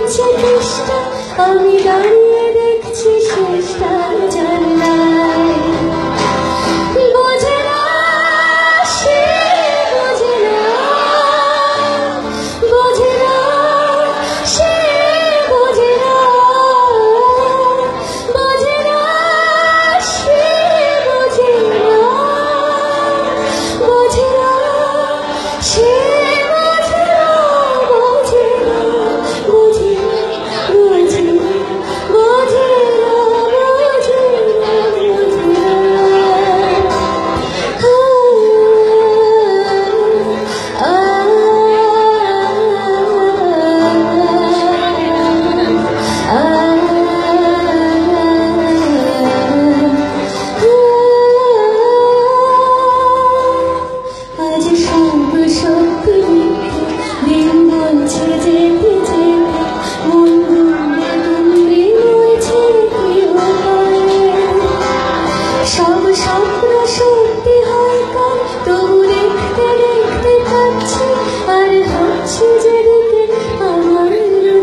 চলছে চেষ্টা, আমি দাঁড়িয়ে দেখছি শেষটা জানলায়। বোঝে না সে, বোঝে না, বোঝে না সে, বোঝে না, বোঝে না সে, বোঝে না, বোঝে না সে, বোঝে না, বোঝে না, বোঝে না, বোঝে না, বোঝে না, বোঝে না, বোঝে না। আজ সব সত্য দিন বলছে যেতে যেতে, মন দুমড়ে দুমড়ে রয়েছে সব স্বপ্ন সত্যি হয় কাল, তবু দেখতে দেখতে থাকছি আর ভাবছি যেদিকে আমার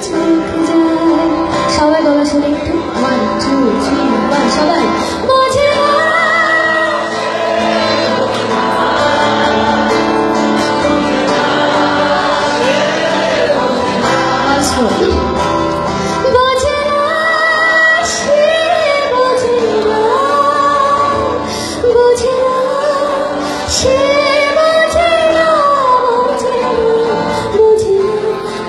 চোখ যায়। সবাই গলা শুনে একটু 1 2 3 1 সবাই। বোঝে না বোঝে না সে, বোঝে না, বোঝে না সে, বোঝে না, বোঝে না, বোঝে না,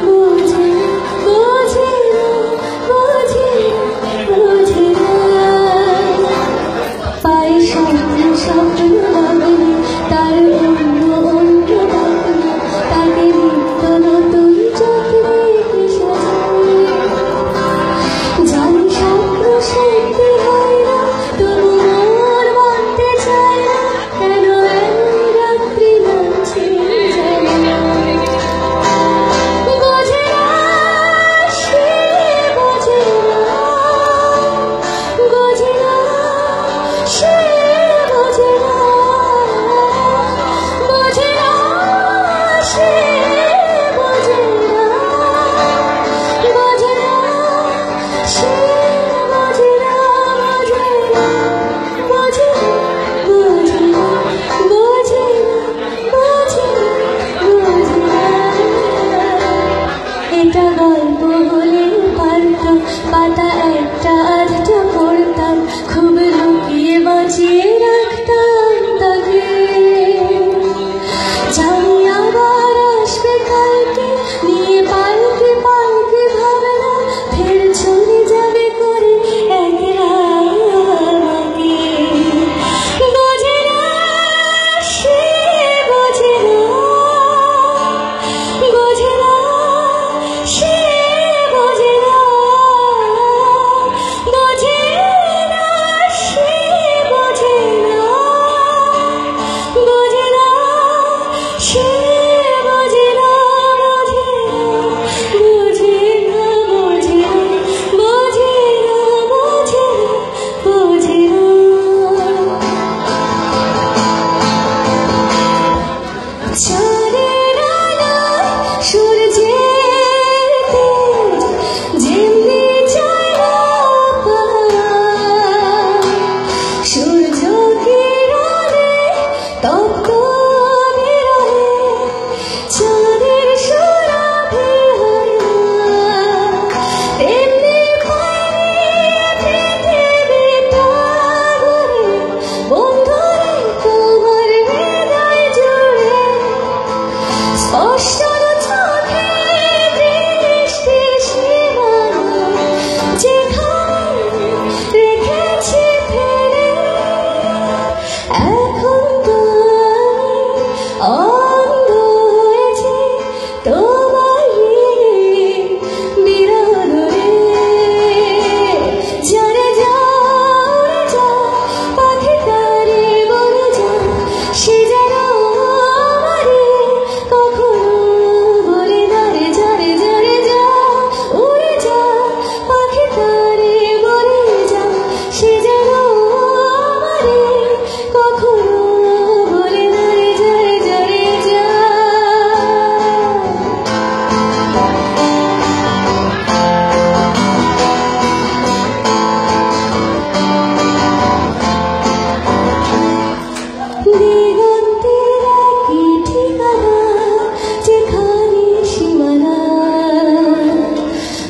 বোঝে না, বোঝে না, বোঝে না, বোঝে না। পায়ে স্বপ্ন স্বপ্ন ভাবনা, তার অন্য অন্য ভাবনা, তাকে নিত্য নতুন চোখে সাজাই। জানি স্বপ্ন সত্যি হয় না, তবু মন মানতে চায় না, কেন এক রাত্রি নাচে যায় না। বোঝে না সে, বোঝে না, বোঝে না সে, বোঝে না, বোঝে না সে, বোঝে না, বোঝে না সে, বোঝে না, বোঝে না, বোঝে না, বোঝে না, বোঝে না, বোঝে না। এটা গল্প হলে পারতাম, পাতা একটা আধটা পড়তাম, খুব লুকিয়ে বাঁচিয়ে রাখতাম তাকে। জানি আবার আসবে কালকে, নিয়ে পালকে পালকে ভাবনা, ফের চলে যাবে করে একলা আমাকে। বোঝে না সে, বোঝে না, বোঝে না সে, বোঝে না,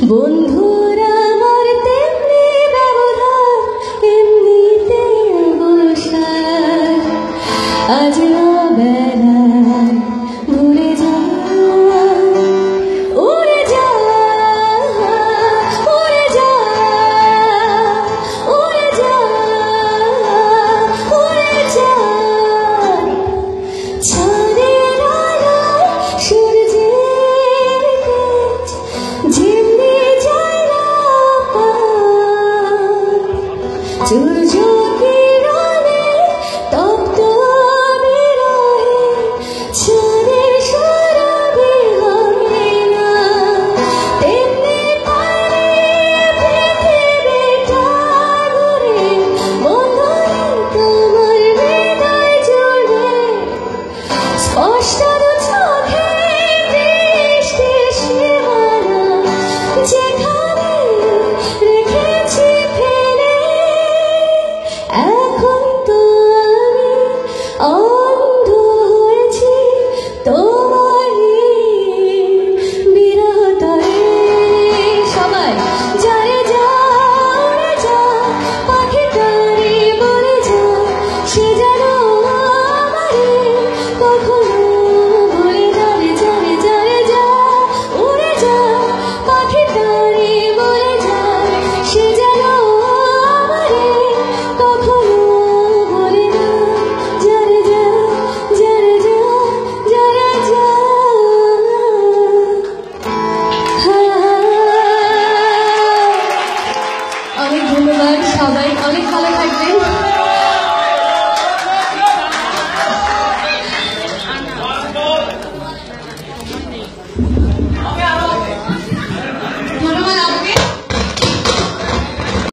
বন্ধুরা আমার তেমনি ব্যবধান, এমনিতে অবসাদ। আজ অবেলায় ভুলে যা, উড়ে যা, উড়ে যা, উড়ে যা, উড়ে যা। চাঁদের আলোয় সূর্যের তেজ যেমনি যায় না পার। সূর্য কিরণে তপ্ত বিরহে চাঁদের সরবে হবে না। তেমনি পারে পৃথিবীটা ঘুরে, বন্ধুরে তোমার হৃদয় জুড়ে। স্পষ্ট দু চোখে দৃষ্টির সীমানা, যেখানে রেখেছি ফেলে। এখন তো আমি অন্ধ হয়েছি তোমারই বিরহ তরে। সবাই যারে যা, উড়ে যা, পাখিটারে বলে যা, সে যেন আমারে কখনো ভুলে না রে। যারে যারে যা, উড়ে যা, পাখিটারে বলে যা, সে যেন আমারে কখনো ভুলে না। যারে যা, যারে যা, যারে যা। অনেক ধন্যবাদ সবাই, অনেক ভালো